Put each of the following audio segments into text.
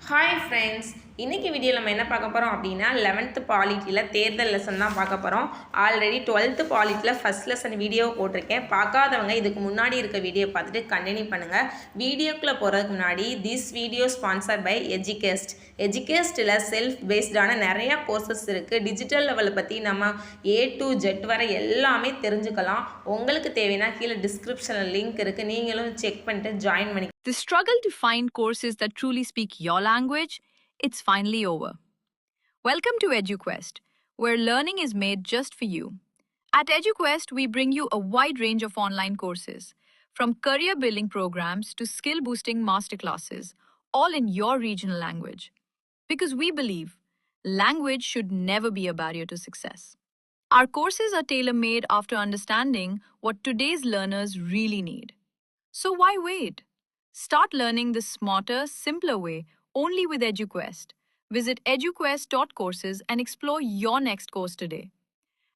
Hi friends, இன்றைக்கி வீடியோவில் நம்ம என்ன பார்க்க போகிறோம் அப்படின்னா 11th பாலிட்டியில் தேர்தல் லெசன் தான் பார்க்க போகிறோம். ஆல்ரெடி 12th பாலிட்டியில் ஃபஸ்ட் லெசன் வீடியோ போட்டிருக்கேன். பார்க்காதவங்க இதுக்கு முன்னாடி இருக்க வீடியோ பார்த்துட்டு கண்டினியூ பண்ணுங்கள். வீடியோக்குள்ளே போகிறதுக்கு முன்னாடி this video sponsor by Educast. எஜுகேஸ்ட்டில் செல்ஃப் பேஸ்டான நிறையா கோர்சஸ் இருக்குது. டிஜிட்டல் லெவலை பற்றி நம்ம A to Z வரை எல்லாமே தெரிஞ்சுக்கலாம். உங்களுக்கு தேவைன்னா கீழே டிஸ்கிரிப்ஷனில் லிங்க் இருக்குது, நீங்களும் செக் பண்ணிட்டு ஜாயின் பண்ணி. The struggle to find courses that truly speak your language, it's finally over. Welcome to EduQuest, where learning is made just for you. At EduQuest, we bring you a wide range of online courses, from career building programs to skill boosting masterclasses, all in your regional language. Because we believe language should never be a barrier to success. Our courses are tailor made after understanding what today's learners really need. So why wait? Start learning the smarter, simpler way only with EduQuest. Visit eduquest.courses and explore your next course today.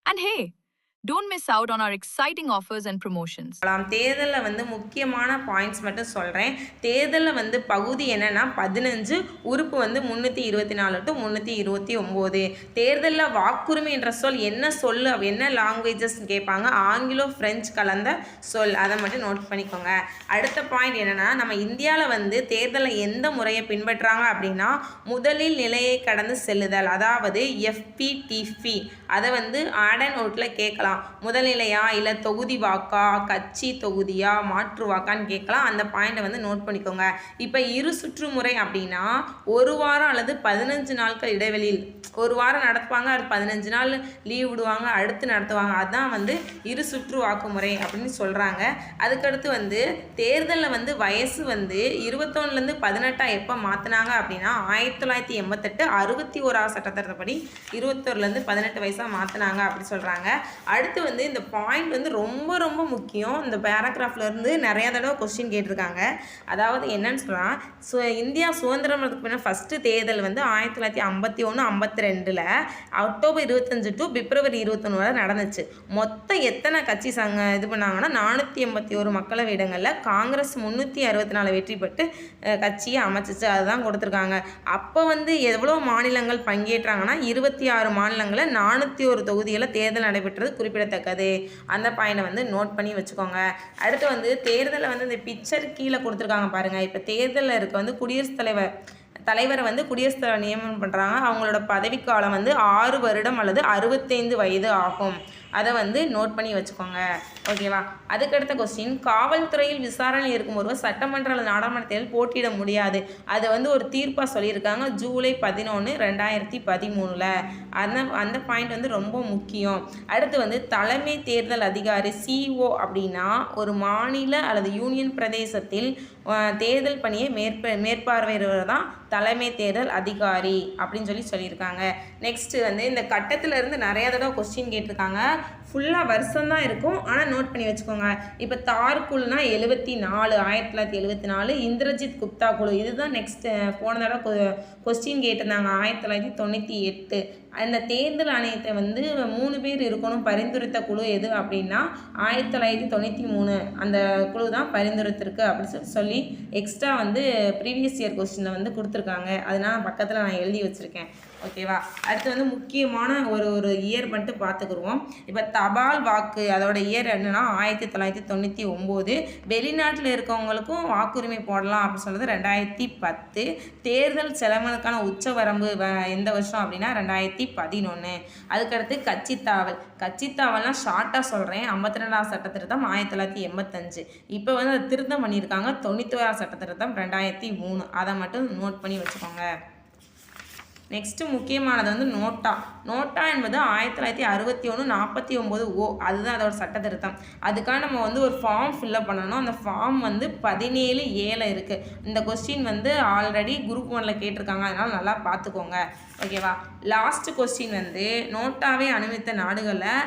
And hey, don't miss out on our exciting offers and promotions. தேர்தலில் வந்து முக்கியமான points மட்டும் சொல்கிறேன். தேர்தலில் பகுதி என்னென்னா 15, உறுப்பு 324 to 329. தேர்தலில் வாக்குரிமை என்ற சொல் என்ன சொல், என்ன லாங்குவேஜஸ் கேட்பாங்க, ஆங்கிலம் ஃப்ரெஞ்சு கலந்த சொல், அதை மட்டும் நோட் பண்ணிக்கோங்க. அடுத்த பாயிண்ட் என்னென்னா, நம்ம இந்தியாவில் தேர்தலில் எந்த முறையை பின்பற்றுறாங்க அப்படின்னா, முதலில் நிலையை கடந்து செல்லுதல், அதாவது FPTP. அதை ஆட் அண்ட் நோட்டில் கேட்கலாம். முதல்நிலையா இல்லை தொகுதி வாக்கா, கட்சி தொகுதியா, மாற்று வாக்கான்னு கேட்கலாம். அந்த பாயிண்டை நோட் பண்ணிக்கோங்க. இப்போ இரு சுற்றுமுறை அப்படின்னா ஒரு வாரம் அல்லது 15 நாட்கள் இடைவெளியில் ஒரு வாரம் நடத்துவாங்க, அது 15 நாள் லீவ் விடுவாங்க, அடுத்து நடத்துவாங்க. அதுதான் இரு சுற்று வாக்குமுறை அப்படின்னு சொல்கிறாங்க. அதுக்கடுத்து தேர்தலில் வயசு 21லேருந்து 18 எப்போ மாற்றினாங்க அப்படின்னா 1988 61ஆவது சட்டத்திட்டப்படி 21லேருந்து 18 வயசாக மாற்றினாங்க அப்படின்னு சொல்கிறாங்க. அடுத்து இந்த பாயிண்ட் ரொம்ப ரொம்ப முக்கியம். இந்த பேராகிராஃப்லேருந்து நிறையா தடவை கொஸ்டின் கேட்டிருக்காங்க. அதாவது என்னன்னு சொல்லலாம், இந்தியா சுதந்திரத்துக்கு பின்ன ஃபஸ்ட்டு தேர்தல் 1951 52 அக்டோபர் 25 டு பிப்ரவரி 21 வரை நடந்துச்சு. மொத்தம் எத்தனை கட்சி இது பண்ணாங்கன்னா 481 மக்களவை இடங்களில் காங்கிரஸ் 364 வெற்றி பெற்று கட்சியை அமைச்சிச்சு. அதுதான் கொடுத்துருக்காங்க. அப்போ எவ்வளோ மாநிலங்கள் பங்கேற்றாங்கன்னா 26 மாநிலங்களில் 401 தொகுதிகளில் தேர்தல் நடைபெற்றது குறிப்பிடத்தக்கது. அந்த பாயிண்டை நோட் பண்ணி வச்சுக்கோங்க. அடுத்து தேர்தலில் இந்த பிக்சர் கீழே கொடுத்துருக்காங்க பாருங்கள். இப்போ தேர்தலில் இருக்க குடியரசுத் தலைவரை குடியரசுத் தலைவர் நியமனம் பண்ணுறாங்க. அவங்களோட பதவிக்காலம் 6 வருடம் அல்லது 65 வயது ஆகும். அதை நோட் பண்ணி வச்சுக்கோங்க. ஓகேவா? அதுக்கடுத்த கொஸ்டின், காவல்துறையில் விசாரணை இருக்கும் ஒருவர் சட்டமன்ற அல்லது நாடாளுமன்ற தேர்தல் போட்டியிட முடியாது. அதை ஒரு தீர்ப்பாக சொல்லியிருக்காங்க ஜூலை 11, 2013. அந்த பாயிண்ட் ரொம்ப முக்கியம். அடுத்து தலைமை தேர்தல் அதிகாரி CO அப்படின்னா ஒரு மாநில அல்லது யூனியன் பிரதேசத்தில் தேர்தல் பணியை மேற்பார்வையிடுவர் தான் தலைமை தேர்தல் அதிகாரி அப்படின்னு சொல்லியிருக்காங்க. நெக்ஸ்ட்டு இந்த கட்டத்திலிருந்து நிறையா தடவை கொஸ்டின் கேட்டிருக்காங்க. ஃபுல்லாக வருஷம்தான் இருக்கும், ஆனால் நோட் பண்ணி வச்சுக்கோங்க. இப்போ தார் குழுனா 74, 1974. இந்திரஜித் குப்தா குழு, இதுதான் நெக்ஸ்ட்டு போன தடவை கொஸ்டின் கேட்டிருந்தாங்க 1998. அந்த தேர்தல் ஆணையத்தை 3 பேர் இருக்கணும் பரிந்துரைத்த குழு எது அப்படின்னா 1993 அந்த குழு தான் பரிந்துரைத்திருக்கு அப்படின்னு சொல்லி எக்ஸ்ட்ரா ப்ரீவியஸ் இயர் கொஸ்டினில் கொடுத்துருக்காங்க. அதனால் பக்கத்தில் நான் எழுதி வச்சுருக்கேன். ஓகேவா? அடுத்து முக்கியமான ஒரு இயர் மட்டும் பார்த்துக்குருவோம். இப்போ தபால் வாக்கு அதோட இயர் என்னன்னா 1999. வெளிநாட்டில் இருக்கவங்களுக்கும் வாக்குரிமை போடலாம் அப்படின்னு சொல்கிறது 2010. தேர்தல் செலவுக்கான உச்சவரம்பு எந்த வருஷம் அப்படின்னா 2011. அதுக்கடுத்து கட்சித்தாவல்னால் ஷார்ட்டாக சொல்கிறேன். 52ஆவது சட்டத்திருத்தம் 1985. இப்போ அதை திருத்தம் பண்ணியிருக்காங்க 91ஆவது சட்டத்திருத்தம் 2003. அதை மட்டும் நோட் பண்ணி வச்சுக்கோங்க. நெக்ஸ்ட்டு முக்கியமானது நோட்டா என்பது 1961 49O. அதுதான் அதோட சட்ட திருத்தம். அதுக்காக நம்ம ஒரு ஃபார்ம் ஃபில்லப் பண்ணணும். அந்த ஃபார்ம் 17A இருக்குது. இந்த கொஸ்டின் ஆல்ரெடி குரூப் 1ல் கேட்டிருக்காங்க, அதனால் நல்லா பார்த்துக்கோங்க. ஓகேவா? லாஸ்ட் கொஸ்டின் நோட்டாவே அனுமதித்த நாடுகளில்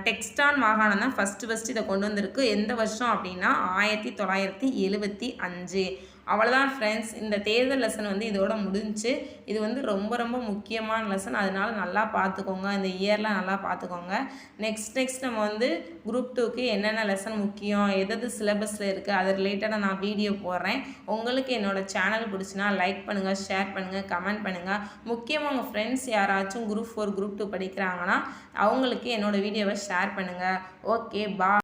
டெக்ஸ்டான் மாகாணம் தான் ஃபஸ்ட்டு இதை கொண்டு வந்திருக்கு. எந்த வருஷம் அப்படின்னா 1975. அவ்வளோதான் ஃப்ரெண்ட்ஸ், இந்த தேர்தல் லெசன் வந்து இதோட முடிஞ்சுச்சு. இது வந்து ரொம்ப ரொம்ப முக்கியமான லெசன். அதனால நல்லா பார்த்துக்கோங்க. இந்த இயர்லாம் நல்லா பார்த்துக்கோங்க. நெக்ஸ்ட் நம்ம வந்து குரூப் 2க்கு என்னென்ன லெசன் முக்கியம், எது சிலபஸில் இருக்குது, அது ரிலேட்டடாக நான் வீடியோ போடுறேன். உங்களுக்கு என்னோடய சேனல் பிடிச்சினா லைக் பண்ணுங்கள், ஷேர் பண்ணுங்கள், கமெண்ட் பண்ணுங்கள். முக்கியமாக உங்கள் ஃப்ரெண்ட்ஸ் யாராச்சும் குரூப் 4 குரூப் 2 படிக்கிறாங்கன்னா அவங்களுக்கு என்னோடய வீடியோவை ஷேர் பண்ணுங்கள். ஓகே, பாய்.